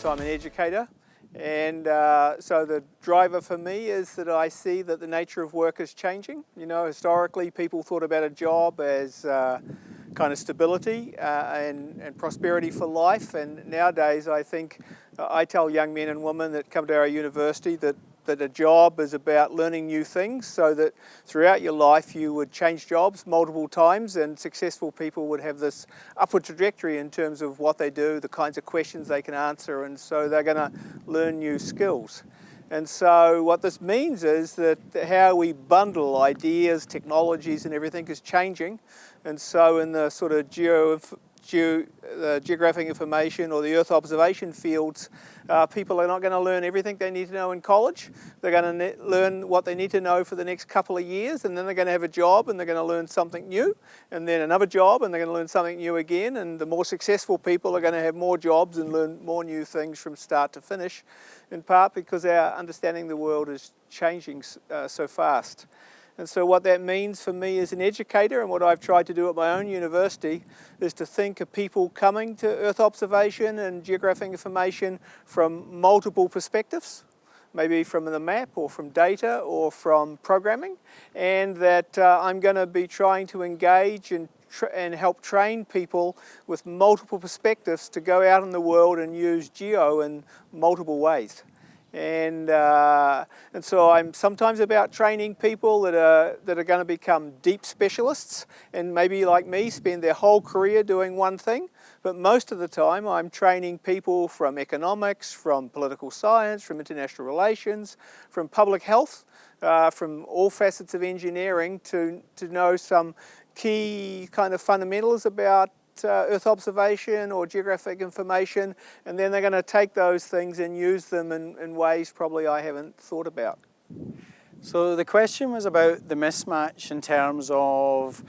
So I'm an educator, and so the driver for me is that I see that the nature of work is changing. You know, historically people thought about a job as kind of stability and prosperity for life, and nowadays I think I tell young men and women that come to our university that a job is about learning new things, so that throughout your life you would change jobs multiple times, and successful people would have this upward trajectory in terms of what they do, the kinds of questions they can answer, and so they're going to learn new skills. And so what this means is that how we bundle ideas, technologies and everything is changing. And so in the sort of geographic information or the Earth observation fields, people are not going to learn everything they need to know in college. They're going to learn what they need to know for the next couple of years, and then they're going to have a job and they're going to learn something new, and then another job and they're going to learn something new again. And the more successful people are going to have more jobs and learn more new things from start to finish, in part because our understanding of the world is changing so fast. And so what that means for me as an educator, and what I've tried to do at my own university, is to think of people coming to Earth observation and geographic information from multiple perspectives, maybe from the map or from data or from programming, and that I'm going to be trying to engage and help train people with multiple perspectives to go out in the world and use geo in multiple ways. And so I'm sometimes about training people that are going to become deep specialists and maybe like me spend their whole career doing one thing, but most of the time I'm training people from economics, from political science, from international relations, from public health, from all facets of engineering to know some key kind of fundamentals about Earth observation or geographic information, and then they're going to take those things and use them in ways probably I haven't thought about. So the question was about the mismatch in terms of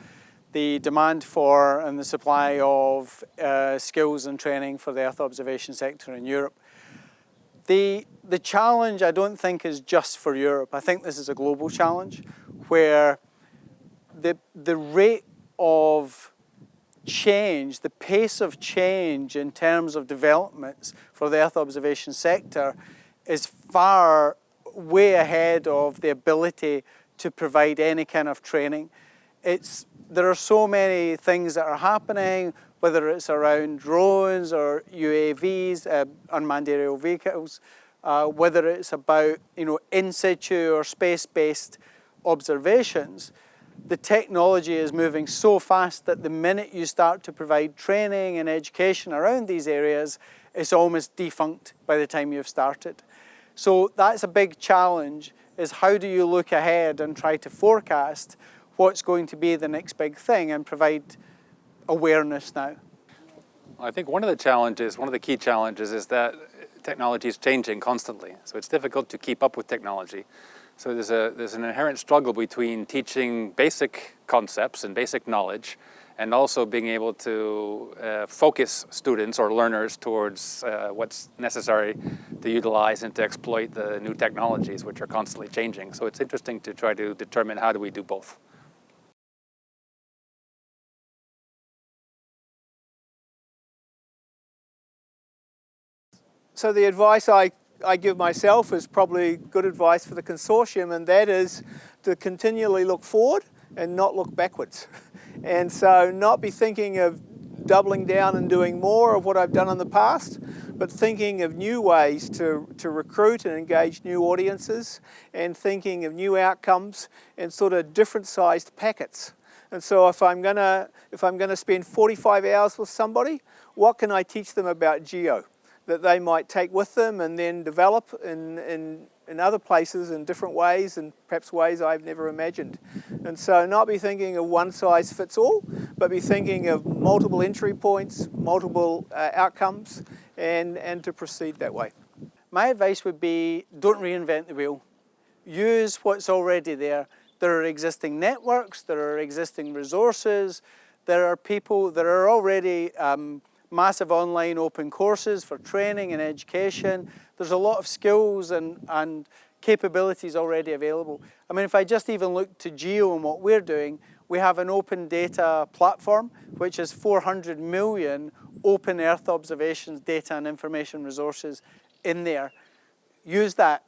the demand for and the supply of skills and training for the Earth observation sector in Europe. The challenge I don't think is just for Europe. I think this is a global challenge where the rate of change, the pace of change in terms of developments for the Earth observation sector is far way ahead of the ability to provide any kind of training. There are so many things that are happening, whether it's around drones or UAVs, unmanned aerial vehicles, whether it's about in situ or space-based observations. The technology is moving so fast that the minute you start to provide training and education around these areas, it's almost defunct by the time you've started. So that's a big challenge, is how do you look ahead and try to forecast what's going to be the next big thing and provide awareness now? I think one of the key challenges is that technology is changing constantly. So it's difficult to keep up with technology. So there's an inherent struggle between teaching basic concepts and basic knowledge and also being able to focus students or learners towards what's necessary to utilize and to exploit the new technologies which are constantly changing. So it's interesting to try to determine how do we do both. So the advice I give myself is probably good advice for the consortium, and that is to continually look forward and not look backwards. And so not be thinking of doubling down and doing more of what I've done in the past, but thinking of new ways to recruit and engage new audiences, and thinking of new outcomes and sort of different sized packets. And so if I'm gonna spend 45 hours with somebody, what can I teach them about geo that they might take with them and then develop in other places in different ways, and perhaps ways I've never imagined. And so not be thinking of one size fits all, but be thinking of multiple entry points, multiple outcomes, and to proceed that way. My advice would be, don't reinvent the wheel. Use what's already there. There are existing networks, there are existing resources, there are people, there are already massive online open courses for training and education. There's a lot of skills and capabilities already available. I mean, if I just even look to GEO and what we're doing, we have an open data platform, which has 400 million open Earth observations, data and information resources in there. Use that,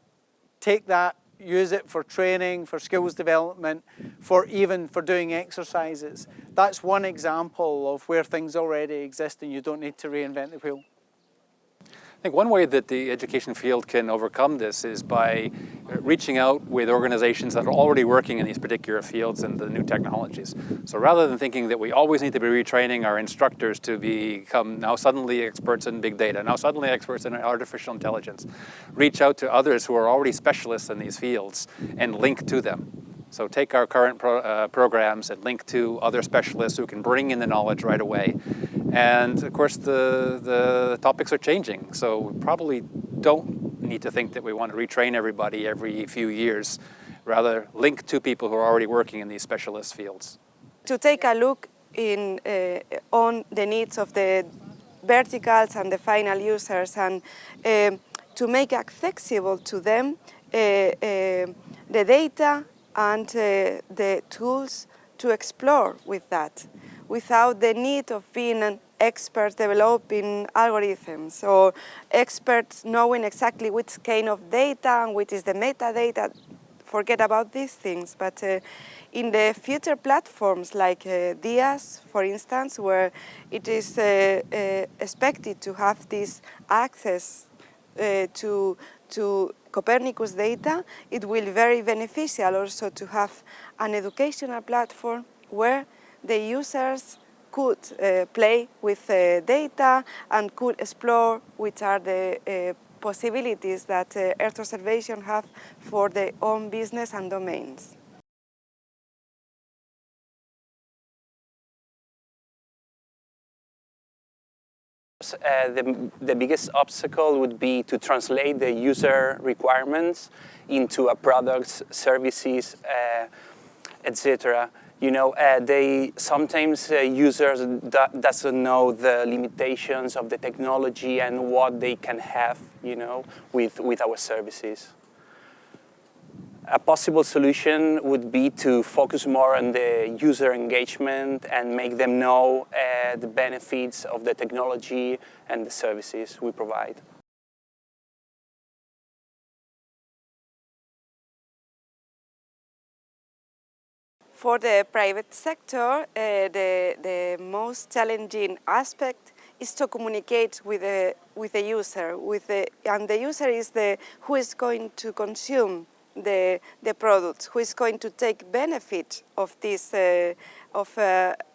take that, use it for training, for skills development, even for doing exercises. That's one example of where things already exist and you don't need to reinvent the wheel. I think one way that the education field can overcome this is by reaching out with organizations that are already working in these particular fields and the new technologies. So rather than thinking that we always need to be retraining our instructors to become now suddenly experts in big data, now suddenly experts in artificial intelligence, reach out to others who are already specialists in these fields and link to them. So take our current programs and link to other specialists who can bring in the knowledge right away. And of course, the topics are changing. So we probably don't need to think that we want to retrain everybody every few years. Rather, link to people who are already working in these specialist fields. To take a look on the needs of the verticals and the final users, and to make accessible to them the data and the tools to explore with that, without the need of being an expert developing algorithms or experts knowing exactly which kind of data and which is the metadata. Forget about these things, but in the future platforms like DIAS, for instance, where it is expected to have this access to Copernicus data, it will be very beneficial also to have an educational platform where the users could play with data and could explore which are the possibilities that Earth observation have for their own business and domains. The biggest obstacle would be to translate the user requirements into a products, services, etc. You know, sometimes users doesn't know the limitations of the technology and what they can have, you know, with our services. A possible solution would be to focus more on the user engagement and make them know the benefits of the technology and the services we provide. For the private sector, the most challenging aspect is to communicate with the user, and the user is who is going to consume the products, who is going to take benefit of this Earth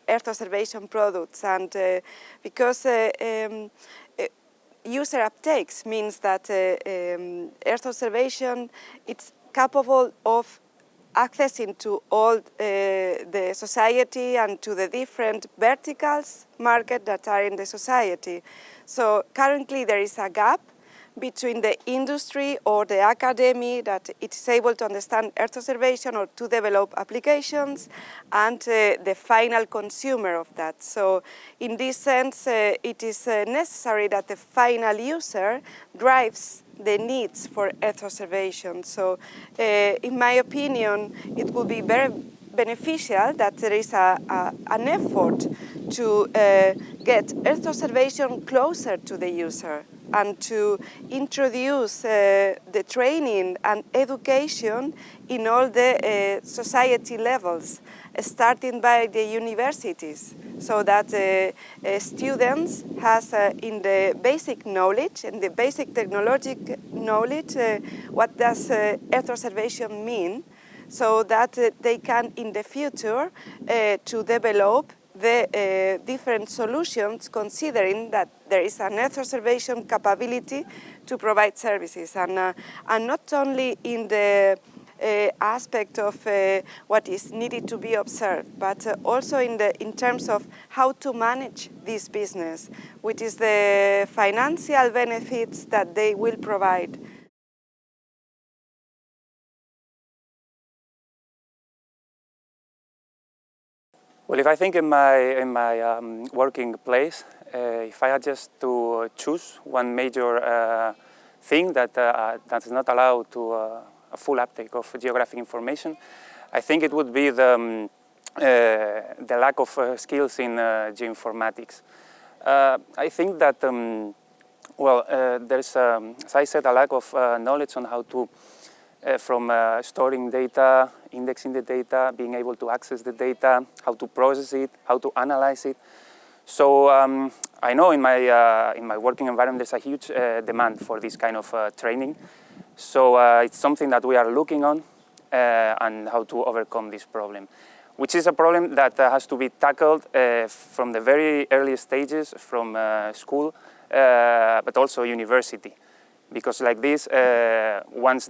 observation products, and because user uptakes means that Earth observation it's capable of accessing to all the society and to the different verticals market that are in the society. So currently there is a gap between the industry or the academy that it is able to understand Earth observation or to develop applications and the final consumer of that. So in this sense, it is necessary that the final user drives the needs for Earth observation. So in my opinion, it will be very beneficial that there is an effort to get Earth observation closer to the user and to introduce the training and education in all the society levels, starting by the universities, so that students has in the basic knowledge and the basic technological knowledge what does Earth observation mean, so that they can in the future to develop the different solutions, considering that there is an Earth observation capability to provide services, and not only in the aspect of what is needed to be observed, but also in terms of how to manage this business, which is the financial benefits that they will provide. Well, if I think in my working place, if I had just to choose one major thing that is not allowed to a full uptake of geographic information, I think it would be the lack of skills in geoinformatics. I think that, there's, as I said, a lack of knowledge on how to, from storing data, indexing the data, being able to access the data, how to process it, how to analyze it. So I know in my working environment there's a huge demand for this kind of training. So it's something that we are looking on and how to overcome this problem, which is a problem that has to be tackled from the very early stages, from school, but also university. Because like this, once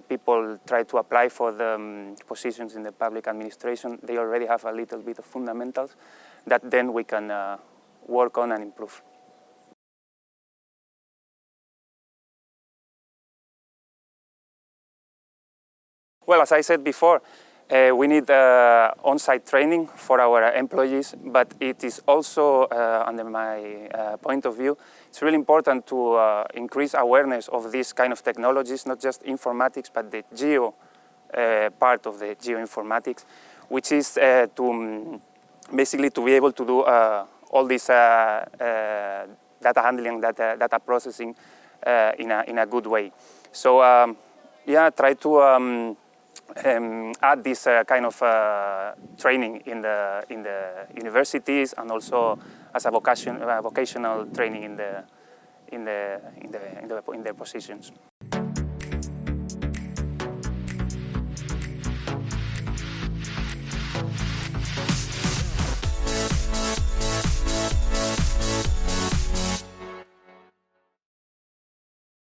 people try to apply for the positions in the public administration, they already have a little bit of fundamentals that then we can work on and improve. Well, as I said before, we need on-site training for our employees, but it is also, under my point of view, it's really important to increase awareness of these kind of technologies, not just informatics, but the geo part of the geoinformatics, which is basically to be able to do all this data handling, data processing in a good way. So yeah, try to add this kind of training in the universities, and also as a vocational training in their positions.